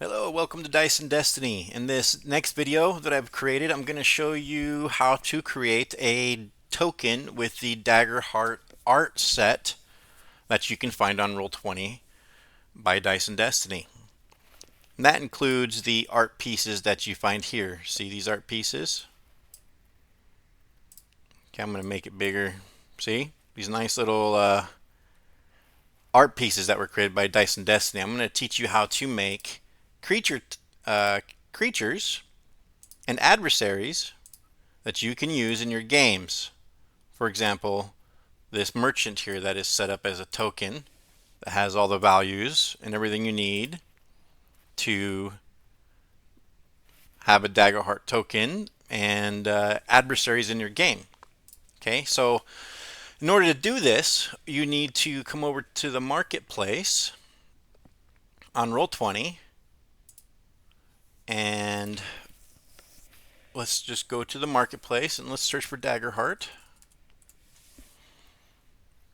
Hello, welcome to Dice and Destiny. In this next video that I've created, I'm going to show you how to create a token with the Daggerheart art set that you can find on Roll20 by Dice and Destiny. And that includes the art pieces that you find here. See these art pieces? Okay, I'm going to make it bigger. See? These nice little art pieces that were created by Dice and Destiny. I'm going to teach you how to make creature creatures and adversaries that you can use in your games. For example, this merchant here that is set up as a token that has all the values and everything you need to have a Daggerheart token and adversaries in your game. Okay, so in order to do this, you need to come over to the marketplace on Roll20 and let's just go to the marketplace and let's search for Daggerheart.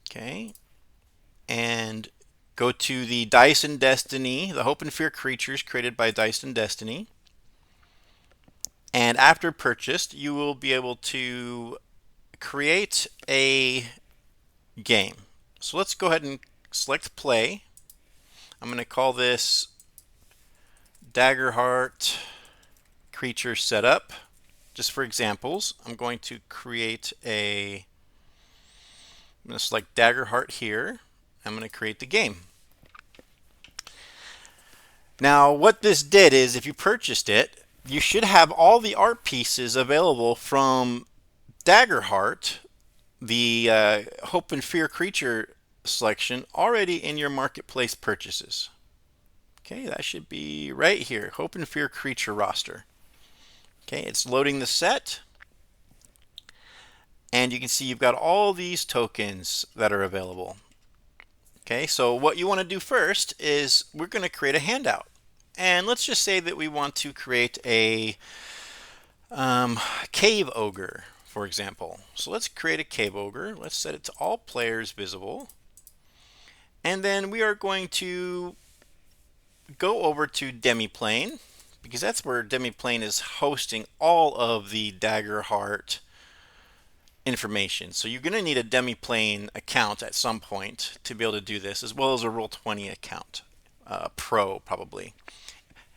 Okay, and go to the Dice and Destiny, the Hope and Fear creatures created by Dice and Destiny. And after purchased, you will be able to create a game. So let's go ahead and select play. I'm going to call this Daggerheart creature setup. Just for examples, I'm going to create I'm going to select Daggerheart here. I'm going to create the game. Now, what this did is if you purchased it, you should have all the art pieces available from Daggerheart, the Hope and Fear creature selection, already in your marketplace purchases. Okay, that should be right here, Hope and Fear creature roster. Okay, it's loading the set, and you can see you've got all these tokens that are available. Okay, so what you want to do first is we're going to create a handout. And let's just say that we want to create a cave ogre, for example. So let's create a cave ogre. Let's set it to all players visible. And then we are going to go over to Demiplane, because that's where Demiplane is hosting all of the Daggerheart information. So you're going to need a Demiplane account at some point to be able to do this, as well as a Roll20 account, Pro probably.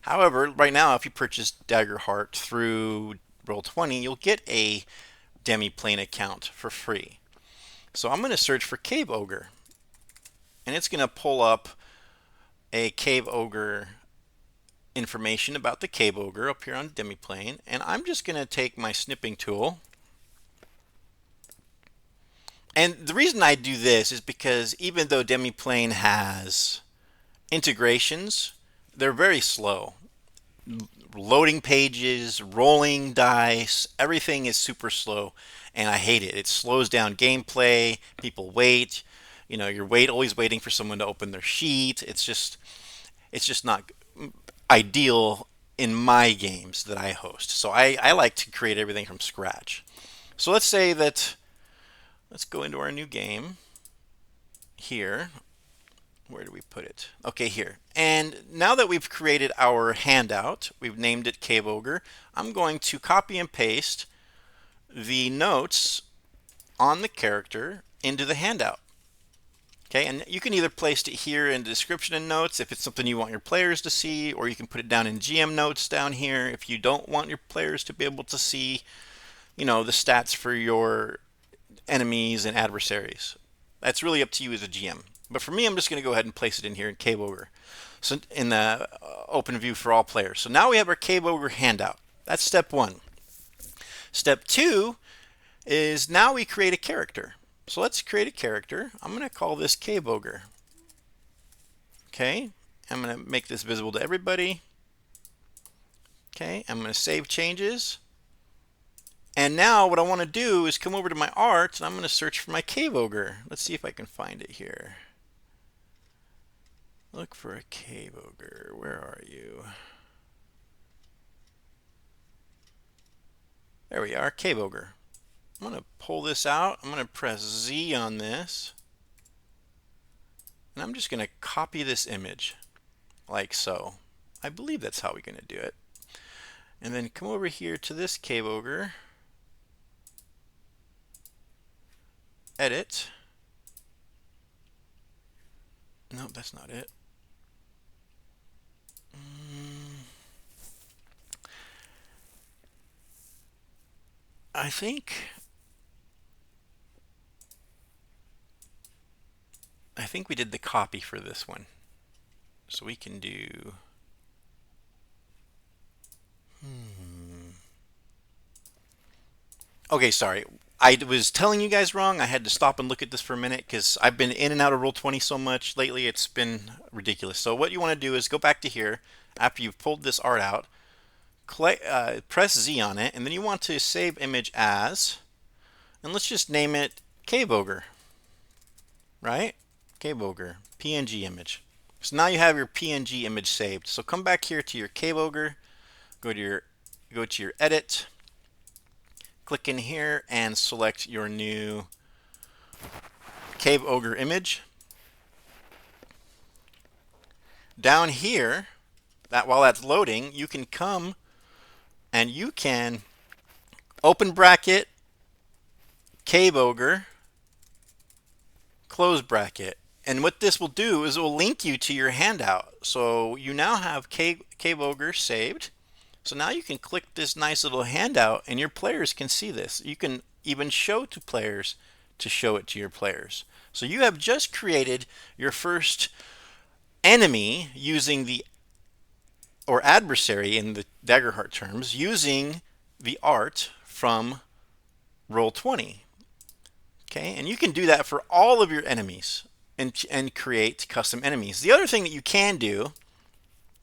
However, right now, if you purchase Daggerheart through Roll20, you'll get a Demiplane account for free. So I'm going to search for Cave Ogre, and it's going to pull up a Cave Ogre information about the Cave Ogre up here on Demiplane, and I'm just going to take my snipping tool. And the reason I do this is because even though Demiplane has integrations, they're very slow. Loading pages, rolling dice, everything is super slow, and I hate it. It slows down gameplay. People wait. You're always waiting for someone to open their sheet. It's just not ideal in my games that I host. So I like to create everything from scratch. So let's say that let's go into our new game here. Where do we put it? Okay, here. And now that we've created our handout, we've named it Cave Ogre, I'm going to copy and paste the notes on the character into the handout. Okay, and you can either place it here in the description and notes if it's something you want your players to see, or you can put it down in GM notes down here if you don't want your players to be able to see, the stats for your enemies and adversaries. That's really up to you as a GM. But for me, I'm just going to go ahead and place it in here in Cave Ogre, so in the open view for all players. So now we have our Cave Ogre handout. That's step one. Step two is now we create a character. So let's create a character. I'm going to call this Cave Ogre. Okay, I'm going to make this visible to everybody. Okay, I'm going to save changes. And now what I want to do is come over to my art and I'm going to search for my Cave Ogre. Let's see if I can find it here. Look for a Cave Ogre. Where are you? There we are, Cave Ogre. I'm going to pull this out. I'm going to press Z on this. And I'm just going to copy this image like so. I believe that's how we're going to do it. And then come over here to this Cave Ogre, edit. Nope, that's not it. I think we did the copy for this one. So we can do Okay, sorry. I was telling you guys wrong. I had to stop and look at this for a minute because I've been in and out of Roll20 so much lately. It's been ridiculous. So what you want to do is go back to here after you've pulled this art out, press Z on it, and then you want to save image as, and let's just name it Cave Ogre, right? Cave Ogre, PNG image. So now you have your PNG image saved. So come back here to your Cave Ogre, go to your edit, click in here and select your new Cave Ogre image. Down here, while that's loading, you can come and you can open bracket, Cave Ogre, close bracket. And what this will do is it will link you to your handout. So you now have Cave Ogre saved. So now you can click this nice little handout and your players can see this. You can even show to players to show it to your players. So you have just created your first enemy using or adversary in the Daggerheart terms, using the art from Roll20. Okay, and you can do that for all of your enemies and create custom enemies. The other thing that you can do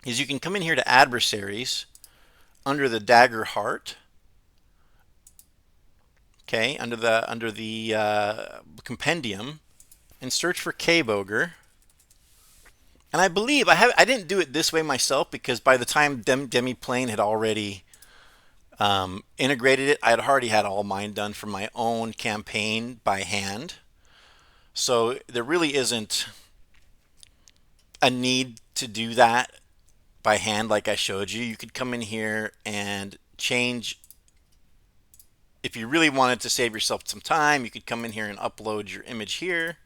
is you can come in here to Adversaries under the Daggerheart. Okay, under the compendium, and search for Cave Ogre. And I believe I didn't do it this way myself because by the time Demiplane had already integrated it, I had already had all mine done for my own campaign by hand. So there really isn't a need to do that by hand like I showed you. You could come in here and change. If you really wanted to save yourself some time, you could come in here and upload your image here.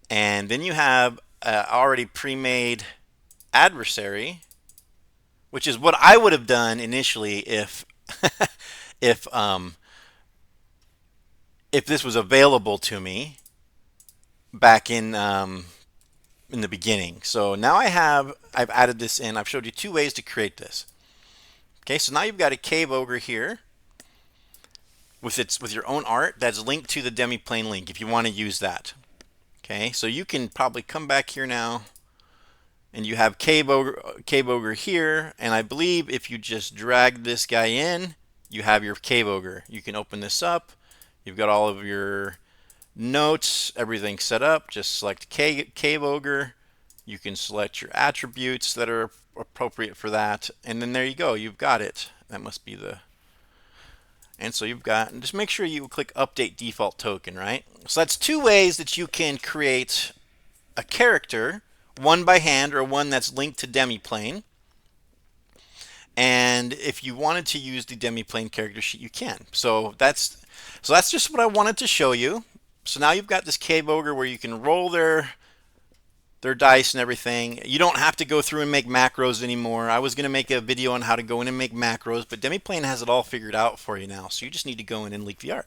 And then you have already pre-made adversary, which is what I would have done initially if if this was available to me back in the beginning. So now I've added this in. I've showed you two ways to create this. Okay, so now you've got a Cave Ogre here with your own art that's linked to the Demiplane link if you want to use that. Okay, so you can probably come back here now and you have Cave Ogre here, and I believe if you just drag this guy in, you have your Cave Ogre. You can open this up. You've got all of your notes, everything set up. Just select Cave Ogre. You can select your attributes that are appropriate for that, and then there you go. You've got it. That must be the... And so you've got, and just make sure you click Update Default Token, right? So that's two ways that you can create a character, one by hand or one that's linked to Demiplane. And if you wanted to use the Demiplane character sheet, you can. So that's just what I wanted to show you. So now you've got this Cave Ogre where you can roll their dice and everything. You don't have to go through and make macros anymore. I was going to make a video on how to go in and make macros, but Demiplane has it all figured out for you now. So you just need to go in and leak the art.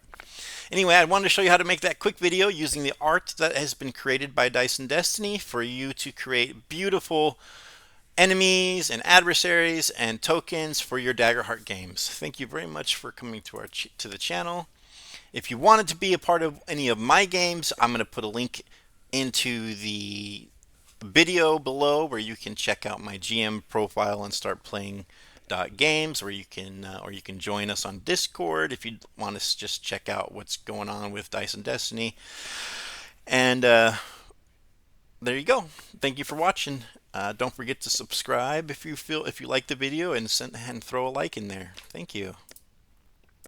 Anyway, I wanted to show you how to make that quick video using the art that has been created by Dice and Destiny for you to create beautiful enemies and adversaries and tokens for your Daggerheart games. Thank you very much for coming to the channel. If you wanted to be a part of any of my games, I'm going to put a link into the video below where you can check out my GM profile and start playing games, or you can join us on Discord if you want to just check out what's going on with Dice and Destiny. And there you go. Thank you for watching. Don't forget to subscribe if you like the video, and throw a like in there. Thank you.